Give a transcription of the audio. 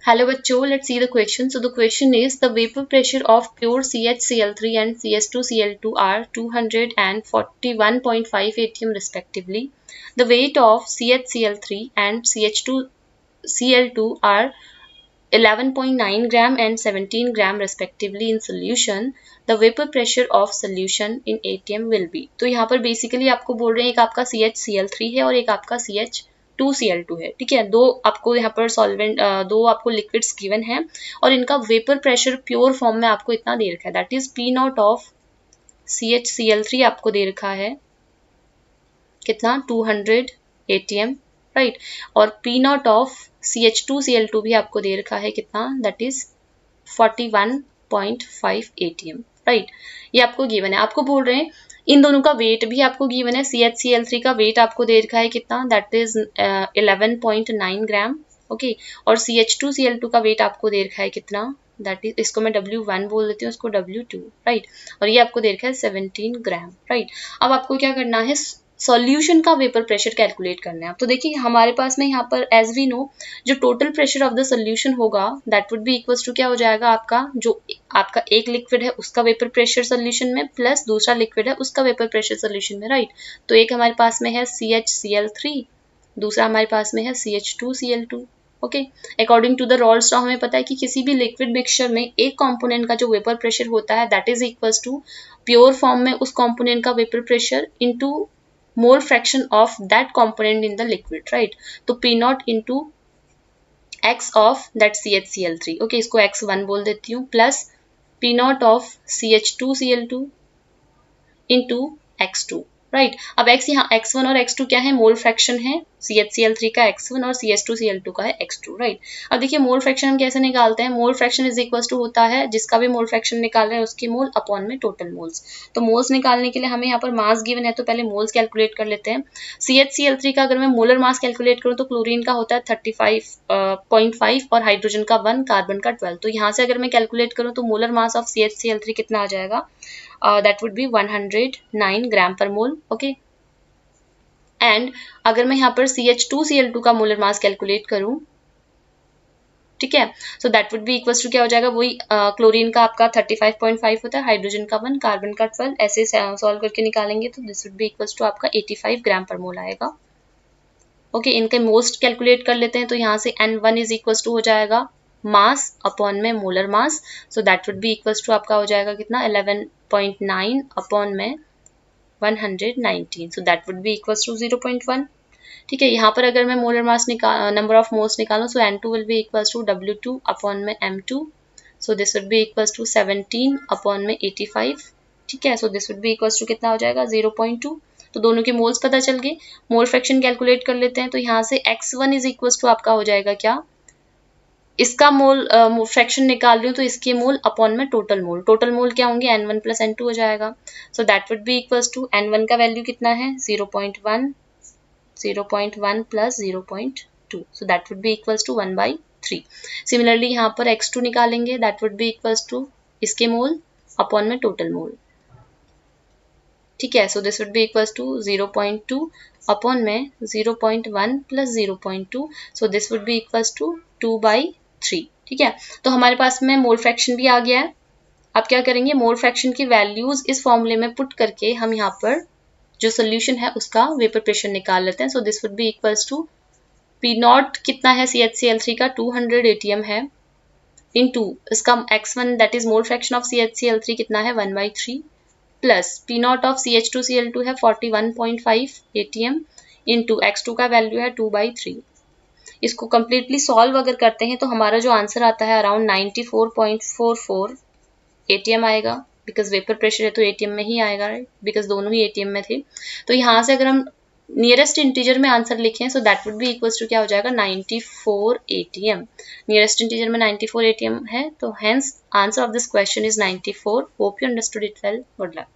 Hello bachcho, let's see the question. So the question is, the vapor pressure of pure CHCl3 and CH2Cl2 are 200 and 41.5 atm respectively. The weight of CHCl3 and CH2Cl2 are 11.9 gram and 17 gram respectively in solution. The vapor pressure of solution in ATM will be. तो यहाँ पर basically आपको बोल रहे हैं एक आपका CHCl3 है और एक आपका CH2Cl2 है, ठीक है। दो आपको यहाँ पर सॉल्वेंट, दो आपको लिक्विड्स गिवन है और इनका वेपर प्रेशर प्योर फॉर्म में आपको इतना दे रखा है, that is P0 of CHCl3 आपको दे रखा है कितना 200 atm, राइट। और P0 ऑफ CH2Cl2 भी आपको दे रखा है कितना, दैट इज 41.5 atm, राइट। ये आपको गिवन है। आपको बोल रहे हैं इन दोनों का वेट भी आपको गिवन है। CHCl3 का वेट आपको दे रखा है कितना, दैट इज 11.9 ग्राम, ओके। और CH2Cl2 का वेट आपको दे रखा है कितना, दैट इज, इसको मैं W1 बोल देती हूँ, इसको W2, राइट। और ये आपको दे रखा है 17 ग्राम, राइट। अब आपको क्या करना है, सॉल्यूशन का वेपर प्रेशर कैलकुलेट करना है। तो देखिए हमारे पास में यहाँ पर एज वी नो जो total pressure of the solution होगा that would be equals to क्या हो जाएगा, आपका जो आपका एक लिक्विड है उसका वेपर प्रेशर सोल्यूशन में प्लस दूसरा लिक्विड है उसका वेपर प्रेशर सोल्यूशन में, राइट। तो एक हमारे पास में है CHCl3, दूसरा हमारे पास में है CH2Cl2, okay. According to the Raoult's law हमें पता है कि किसी भी लिक्विड मिक्सचर में एक कंपोनेंट का जो वेपर प्रेशर होता है that is equals to pure form में उस कंपोनेंट का vapour pressure into mole fraction of that component in the liquid, right. तो P0 into x of that CHCl3, okay, इसको x1 बोल देती हूँ, plus P0 of CH2Cl2 into x2, right. अब x यहाँ x1 और x2 क्या है, मोल फ्रैक्शन है। CHCl3 का x1 और CH2Cl2 का है x2, राइट। अब देखिए मोल फ्रैक्शन हम कैसे निकालते हैं, mole fraction is equal to होता है जिसका भी मोल फ्रैक्शन निकाल रहे हैं उसकी मोल अपॉन में टोटल मोल्स। तो मोल्स निकालने के लिए हमें यहाँ पर मास गिवन है तो पहले मोल्स कैलकुलेट कर लेते हैं। CHCl3 का अगर मैं मोलर मास कैलकुलेट करूँ तो क्लोरीन का होता है 35.5 और हाइड्रोजन का 1, कार्बन का 12। तो यहाँ से अगर मैं कैलकुलेट करूँ तो मोलर मास ऑफ CHCl3 कितना आ जाएगा, that would be 109 ग्राम पर मोल, ओके। एंड अगर मैं यहाँ पर CH2Cl2 का मोलर मास कैलकुलेट करूं, ठीक है, so that would be equals to क्या हो जाएगा, वही क्लोरीन का आपका 35.5 होता है, हाइड्रोजन का 1, कार्बन का 12, ऐसे सॉल्व करके निकालेंगे तो this would be equals to आपका 85 ग्राम पर मोल आएगा, ओके। इनके मोस्ट कैलकुलेट कर लेते हैं तो यहाँ से N1 इज इक्वल्स टू हो जाएगा मास अपॉन में molar mass, so that would be equals to आपका हो जाएगा कितना 11.9 अपॉन में 119, so that would be equals to 0.1, ठीक है। यहाँ पर अगर मैं molar mass number of moles निकालूं so N2 will be equals to W2 upon में M2, so this would be equals to 17 upon में 85, ठीक है। So this would be equals to कितना हो जाएगा 0.2। तो दोनों के मोल्स पता चल गए, मोल फ्रैक्शन कैलकुलेट कर लेते हैं तो यहाँ से x1 इज इक्वल्स टू आपका हो जाएगा क्या, इसका मोल फ्रैक्शन निकाल रही हूँ तो इसके मोल अपॉन में टोटल मोल क्या होंगे N1 प्लस N2 हो जाएगा। So that would be equals to N1 का वैल्यू कितना है 0.1 plus 0.2, so that would be equals to 1/3। Similarly यहाँ पर x2 निकालेंगे, that would be equals to इसके मोल अपॉन में टोटल मोल, ठीक है। So this would be equals to 0.2 upon में 0.1 plus 0.2, so this would be equals to 2/3, ठीक है। तो हमारे पास में मोल फ्रैक्शन भी आ गया है। अब क्या करेंगे, मोल फ्रैक्शन की वैल्यूज इस फॉर्मूले में पुट करके हम यहाँ पर जो सोल्यूशन है उसका वेपर प्रेशर निकाल लेते हैं। So this would be equals to P0 कितना है CHCl3 का 200 atm है, इनटू इसका x1 that is mole fraction of CHCl3 कितना है 1/3, प्लस P0 ऑफ CH2Cl2 है 41.5 atm, इनटू x2 का वैल्यू है 2/3। इसको कंप्लीटली सॉल्व अगर करते हैं तो हमारा जो आंसर आता है अराउंड 94.44 atm आएगा, बिकॉज वेपर प्रेशर है तो ATM में ही आएगा, राइट, बिकॉज दोनों ही ATM में थे। तो यहाँ से अगर हम नियरेस्ट इंटीजर में आंसर लिखें so that would be equals to क्या हो जाएगा 94 atm। नियरेस्ट इंटीजर में 94 atm है तो hence answer of this question is 94। Hope you understood it well. Good luck.